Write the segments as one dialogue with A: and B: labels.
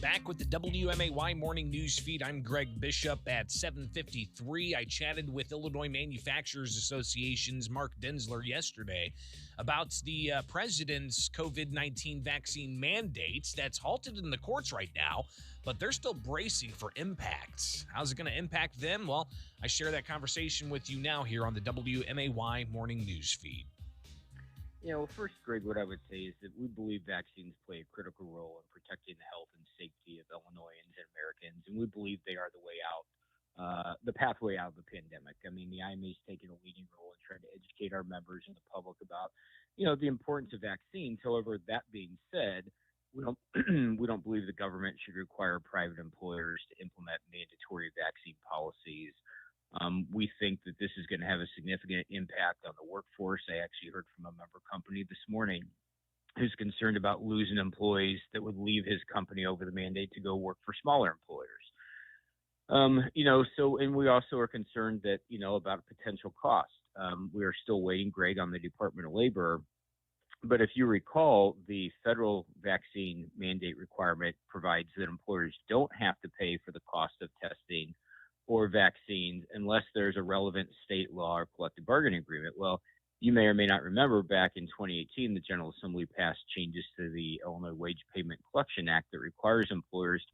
A: Back with the WMAY morning news feed. I'm Greg Bishop at 7:53. I chatted with Illinois Manufacturers Association's Mark Denzler yesterday about the president's COVID-19 vaccine mandates that's halted in the courts right now, but they're still bracing for impacts. How's it going to impact them? Well, I share that conversation with you now here on the WMAY morning news feed.
B: First, Greg, what I would say is that we believe vaccines play a critical role in protecting the health and safety of Illinoisans and Americans, and we believe they are the way out, the pathway out of the pandemic. I mean, the IMA is taking a leading role in trying to educate our members and the public about, the importance of vaccines. However, that being said, we don't we don't believe the government should require private employers to implement mandatory vaccine policies. We think that this is going to have a significant impact on the workforce. I actually heard from a member company this morning who's concerned about losing employees that would leave his company over the mandate to go work for smaller employers. And we also are concerned that, about potential cost. We are still waiting, Greg, on the Department of Labor. But if you recall, the federal vaccine mandate requirement provides that employers don't have to pay for the cost of testing or vaccines unless there's a relevant state law or collective bargaining agreement. Well, you may or may not remember back in 2018, the General Assembly passed changes to the Illinois Wage Payment Collection Act that requires employers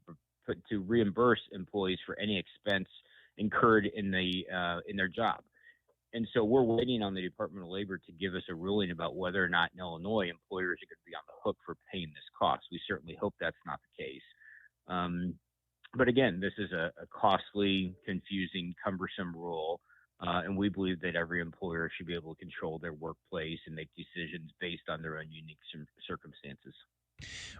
B: to reimburse employees for any expense incurred in their job. And so we're waiting on the Department of Labor to give us a ruling about whether or not in Illinois employers are going to be on the hook for paying this cost. We certainly hope that's not the case. But again, this is a costly, confusing, cumbersome rule, and we believe that every employer should be able to control their workplace and make decisions based on their own unique circumstances.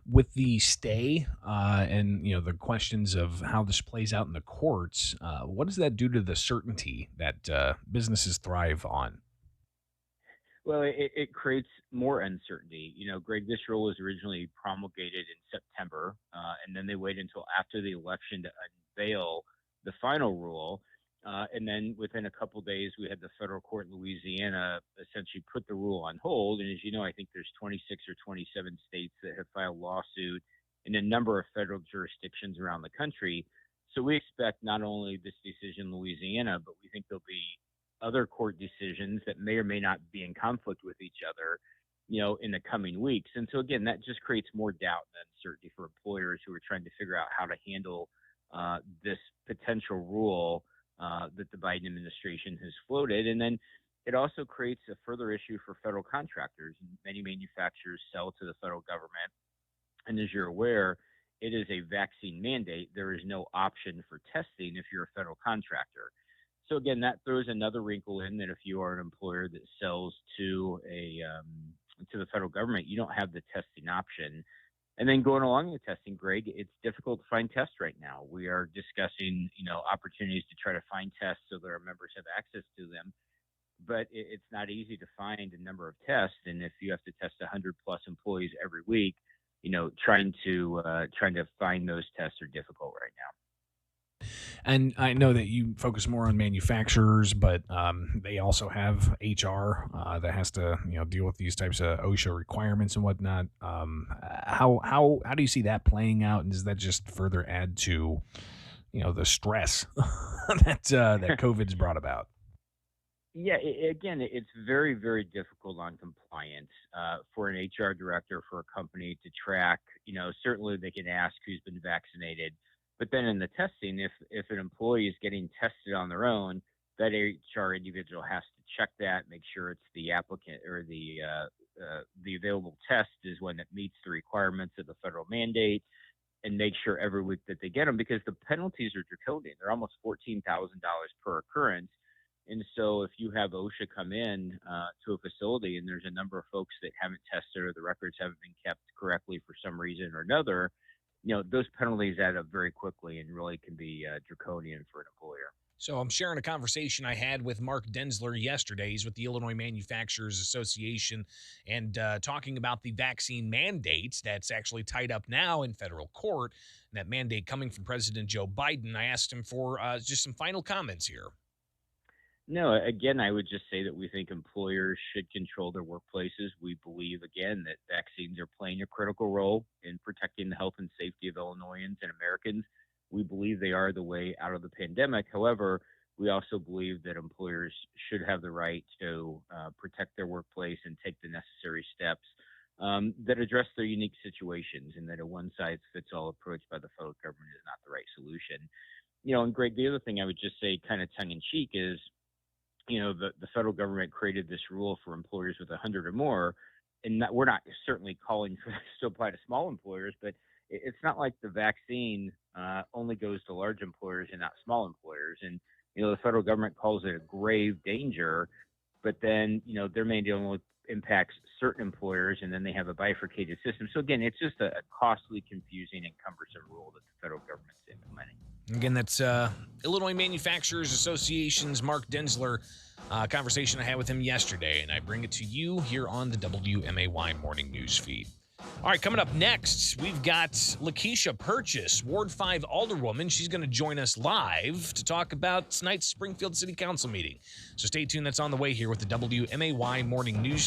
A: With the stay and the questions of how this plays out in the courts, what does that do to the certainty that businesses thrive on?
B: Well, it creates more uncertainty. Greg, this rule was originally promulgated in September, and then they waited until after the election to unveil the final rule. And then within a couple of days, we had the federal court in Louisiana essentially put the rule on hold. And as you know, I think there's 26 or 27 states that have filed lawsuit in a number of federal jurisdictions around the country. So we expect not only this decision in Louisiana, but we think there'll be other court decisions that may or may not be in conflict with each other, in the coming weeks. And so again, that just creates more doubt and uncertainty for employers who are trying to figure out how to handle this potential rule that the Biden administration has floated. And then it also creates a further issue for federal contractors. Many manufacturers sell to the federal government. And as you're aware, it is a vaccine mandate. There is no option for testing if you're a federal contractor. So again, that throws another wrinkle in that if you are an employer that sells to the federal government, you don't have the testing option. And then going along with testing, Greg, it's difficult to find tests right now. We are discussing, opportunities to try to find tests so that our members have access to them. But it's not easy to find a number of tests. And if you have to test 100 plus employees every week, trying to find those tests are difficult right now.
A: And I know that you focus more on manufacturers, but they also have HR that has to deal with these types of OSHA requirements and whatnot. How do you see that playing out, and does that just further add to the stress that COVID's brought about?
B: Yeah, again, it's very, very difficult on compliance for an HR director for a company to track. Certainly they can ask who's been vaccinated. But then in the testing, if an employee is getting tested on their own, that HR individual has to check that, make sure it's the applicant or the available test is one that meets the requirements of the federal mandate, and make sure every week that they get them, because the penalties are draconian. They're almost $14,000 per occurrence. And so if you have OSHA come in to a facility and there's a number of folks that haven't tested or the records haven't been kept correctly for some reason or another, those penalties add up very quickly and really can be draconian for an employer.
A: So I'm sharing a conversation I had with Mark Denzler yesterday. He's with the Illinois Manufacturers Association and talking about the vaccine mandates that's actually tied up now in federal court, and that mandate coming from President Joe Biden. I asked him for just some final comments here.
B: No, again, I would just say that we think employers should control their workplaces. We believe, again, that vaccines are playing a critical role in protecting the health and safety of Illinoisans and Americans. We believe they are the way out of the pandemic. However, we also believe that employers should have the right to protect their workplace and take the necessary steps that address their unique situations, and that a one size fits all approach by the federal government is not the right solution. And Greg, the other thing I would just say, kind of tongue in cheek, is the federal government created this rule for employers with 100 or more, and we're not certainly calling for this to apply to small employers, but it's not like the vaccine only goes to large employers and not small employers. And the federal government calls it a grave danger, but then their mandate only impacts certain employers, and then they have a bifurcated system. So again, it's just a costly, confusing, and cumbersome rule that the federal government's implementing.
A: Again, that's Illinois Manufacturers Association's Mark Denzler. Conversation I had with him yesterday, and I bring it to you here on the WMAY Morning News Feed. All right, coming up next, we've got Lakeisha Purchase, Ward 5 Alderwoman. She's going to join us live to talk about tonight's Springfield City Council meeting. So stay tuned. That's on the way here with the WMAY Morning News Feed.